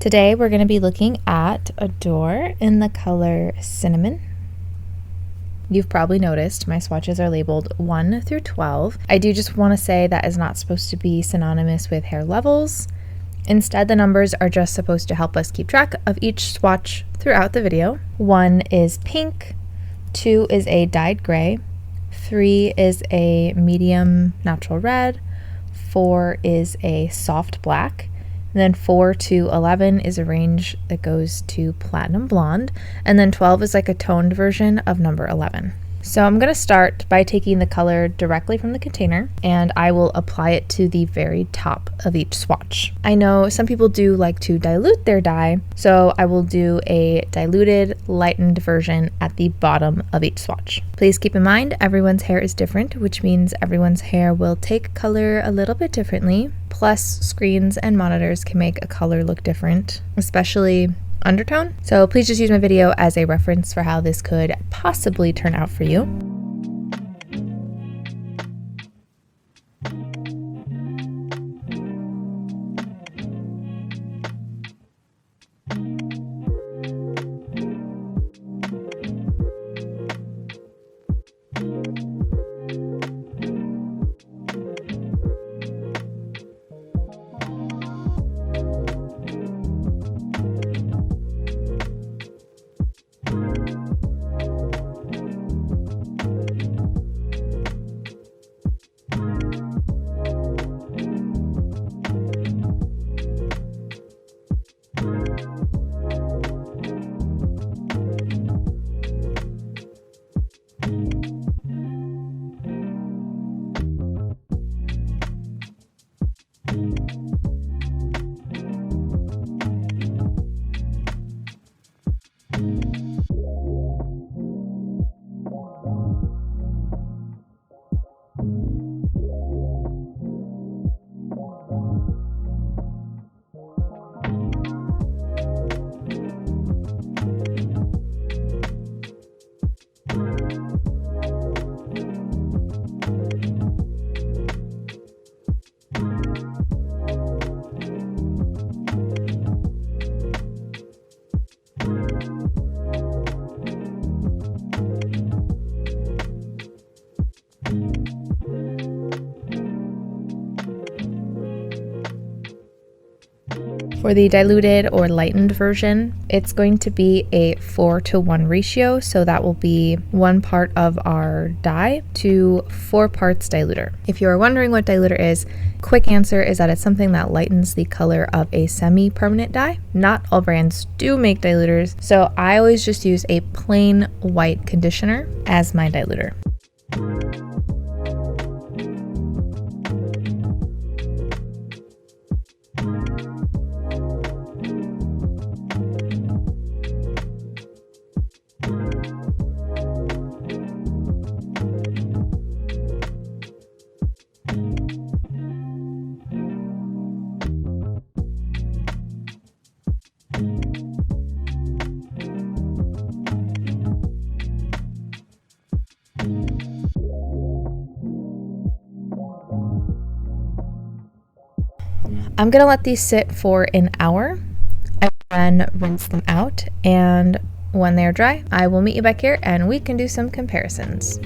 Today we're going to be looking at Adore in the color Cinnamon. You've probably noticed my swatches are labeled 1 through 12. I do just want to say that is not supposed to be synonymous with hair levels. Instead, the numbers are just supposed to help us keep track of each swatch throughout the video. 1 is pink, 2 is a dyed gray, 3 is a medium natural red, 4 is a soft black, and then 4 to 11 is a range that goes to platinum blonde, and then 12 is like a toned version of number 11. So I'm going to start by taking the color directly from the container, and I will apply it to the very top of each swatch. I know some people do like to dilute their dye, so I will do a diluted, lightened version at the bottom of each swatch. Please keep in mind everyone's hair is different, which means everyone's hair will take color a little bit differently. Plus, screens and monitors can make a color look different, especially undertone. So please just use my video as a reference for how this could possibly turn out for you. For the diluted or lightened version, it's going to be a 4:1 ratio, so that will be 1 part of our dye to 4 parts diluter. If you are wondering what diluter is, quick answer is that it's something that lightens the color of a semi-permanent dye. Not all brands do make diluters, so I always just use a plain white conditioner as my diluter. I'm gonna let these sit for an hour and then rinse them out, and when they're dry, I will meet you back here and we can do some comparisons.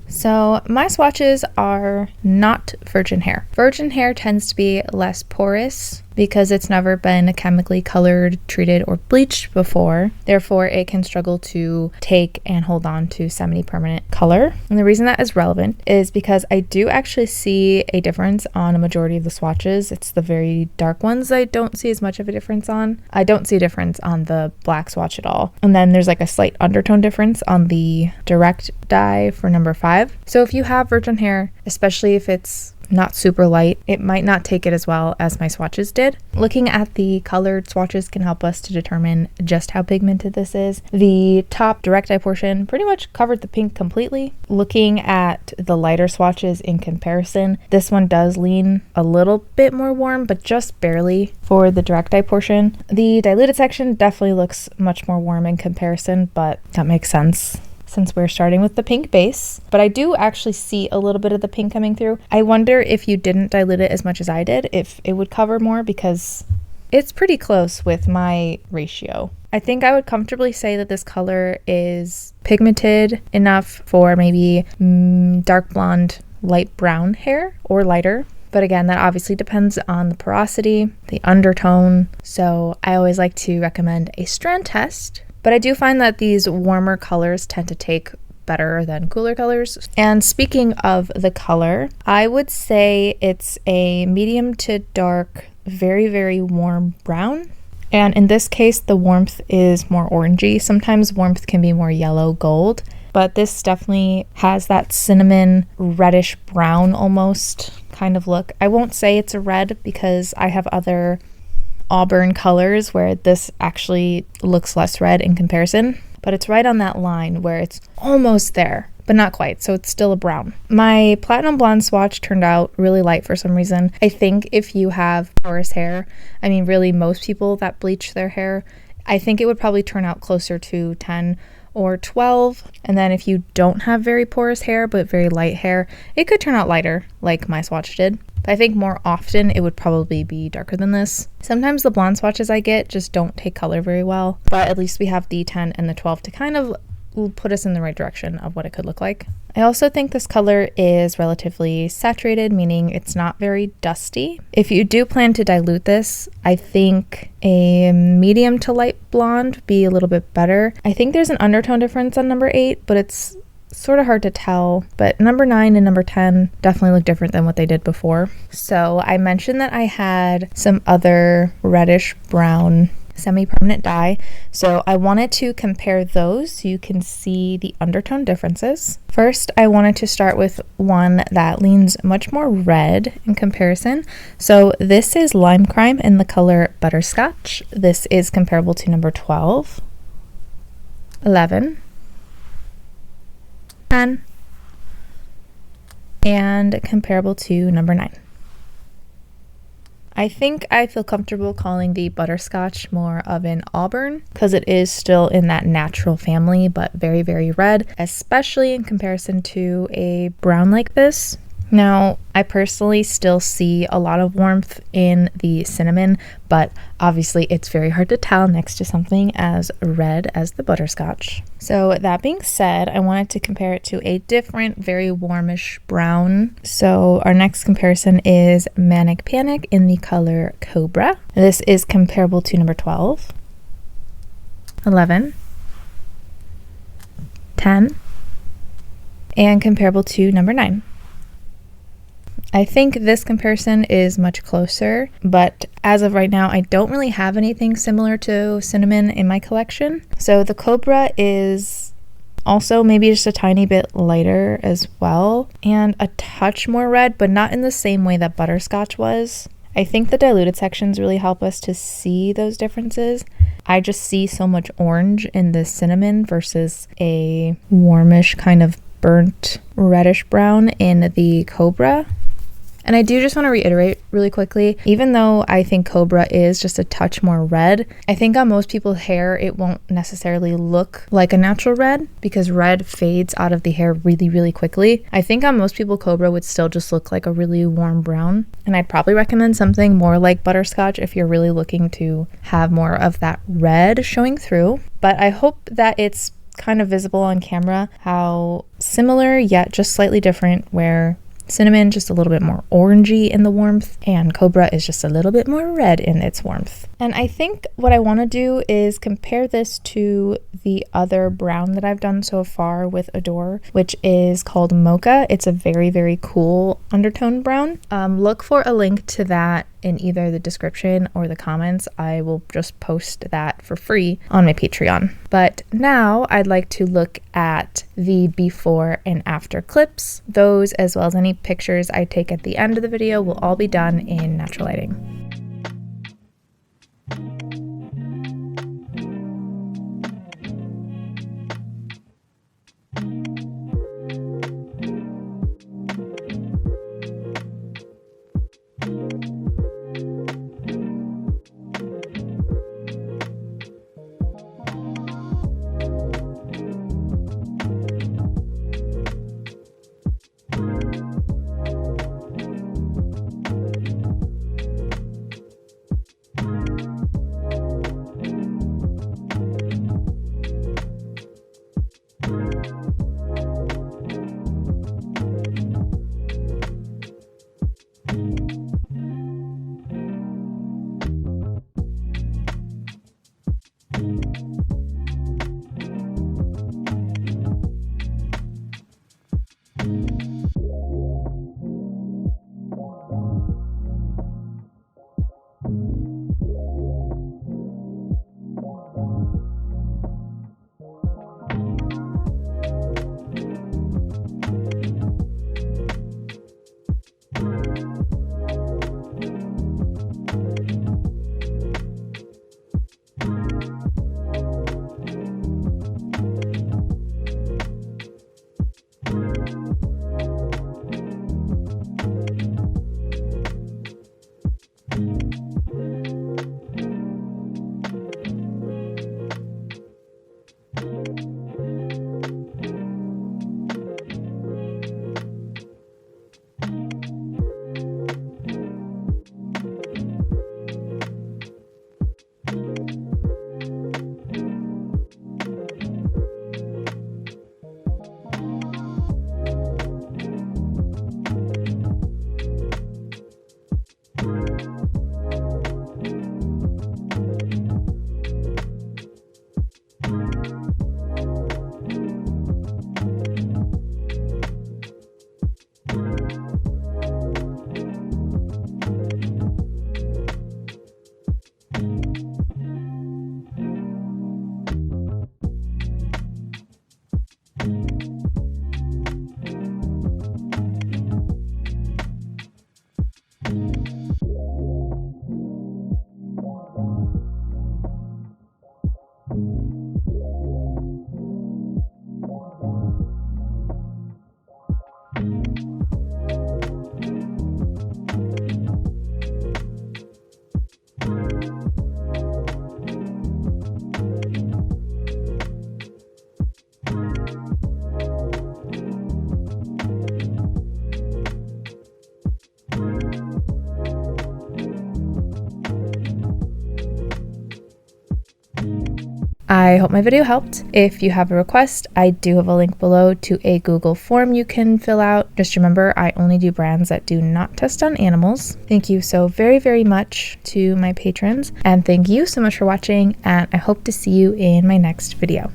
So my swatches are not virgin hair. Virgin hair tends to be less porous because it's never been chemically colored, treated, or bleached before. Therefore, it can struggle to take and hold on to semi-permanent color. And the reason that is relevant is because I do actually see a difference on a majority of the swatches. It's the very dark ones I don't see as much of a difference on. I don't see a difference on the black swatch at all. And then there's like a slight undertone difference on the direct dye for number 5. So if you have virgin hair, especially if it's not super light, it might not take it as well as my swatches did. Looking at the colored swatches can help us to determine just how pigmented this is. The top direct eye portion pretty much covered the pink completely. Looking at the lighter swatches in comparison, this one does lean a little bit more warm, but just barely for the direct eye portion. The diluted section definitely looks much more warm in comparison, but that makes sense since we're starting with the pink base. But I do actually see a little bit of the pink coming through. I wonder if you didn't dilute it as much as I did, if it would cover more, because it's pretty close with my ratio. I think I would comfortably say that this color is pigmented enough for maybe dark blonde, light brown hair or lighter. But again, that obviously depends on the porosity, the undertone. So I always like to recommend a strand test. But I do find that these warmer colors tend to take better than cooler colors. And speaking of the color, I would say it's a medium to dark, very, very warm brown. And in this case, the warmth is more orangey. Sometimes warmth can be more yellow gold, but this definitely has that cinnamon reddish brown almost kind of look. I won't say it's a red because I have other auburn colors where this actually looks less red in comparison, but it's right on that line where it's almost there, but not quite, so it's still a brown. My platinum blonde swatch turned out really light for some reason. I think if you have porous hair, I mean really most people that bleach their hair, I think it would probably turn out closer to 10 or 12. And then if you don't have very porous hair but very light hair, it could turn out lighter like my swatch did. But I think more often it would probably be darker than this. Sometimes the blonde swatches I get just don't take color very well, but at least we have the 10 and the 12 to kind of put us in the right direction of what it could look like. I also think this color is relatively saturated, meaning it's not very dusty. If you do plan to dilute this, I think a medium to light blonde would be a little bit better. I think there's an undertone difference on number 8, but it's sort of hard to tell. But number 9 and number 10 definitely look different than what they did before. So I mentioned that I had some other reddish brown semi-permanent dye, so I wanted to compare those so you can see the undertone differences. First, I wanted to start with one that leans much more red in comparison. So this is Lime Crime in the color Butterscotch. This is comparable to number 12, 11, 10, and comparable to number 9. I think I feel comfortable calling the Butterscotch more of an auburn because it is still in that natural family, but very, very red, especially in comparison to a brown like this. Now, I personally still see a lot of warmth in the cinnamon, but obviously it's very hard to tell next to something as red as the Butterscotch. So that being said, I wanted to compare it to a different, very warmish brown. So our next comparison is Manic Panic in the color Cobra. This is comparable to number 12, 11, 10, and comparable to number 9. I think this comparison is much closer, but as of right now, I don't really have anything similar to cinnamon in my collection. So the Cobra is also maybe just a tiny bit lighter as well, and a touch more red, but not in the same way that Butterscotch was. I think the diluted sections really help us to see those differences. I just see so much orange in the cinnamon versus a warmish kind of burnt reddish brown in the Cobra. And I do just want to reiterate really quickly, even though I think Cobra is just a touch more red, I think on most people's hair, it won't necessarily look like a natural red because red fades out of the hair really, really quickly. I think on most people, Cobra would still just look like a really warm brown. And I'd probably recommend something more like Butterscotch if you're really looking to have more of that red showing through. But I hope that it's kind of visible on camera how similar yet just slightly different, where cinnamon just a little bit more orangey in the warmth and Cobra is just a little bit more red in its warmth. And I think what I want to do is compare this to the other brown that I've done so far with Adore, which is called Mocha. It's a very, very cool undertone brown. Look for a link to that in either the description or the comments. I will just post that for free on my Patreon. But now I'd like to look at the before and after clips. Those, as well as any pictures I take at the end of the video, will all be done in natural lighting. I hope my video helped. If you have a request, I do have a link below to a Google form you can fill out. Just remember, I only do brands that do not test on animals. Thank you so very, very much to my patrons, and thank you so much for watching, and I hope to see you in my next video.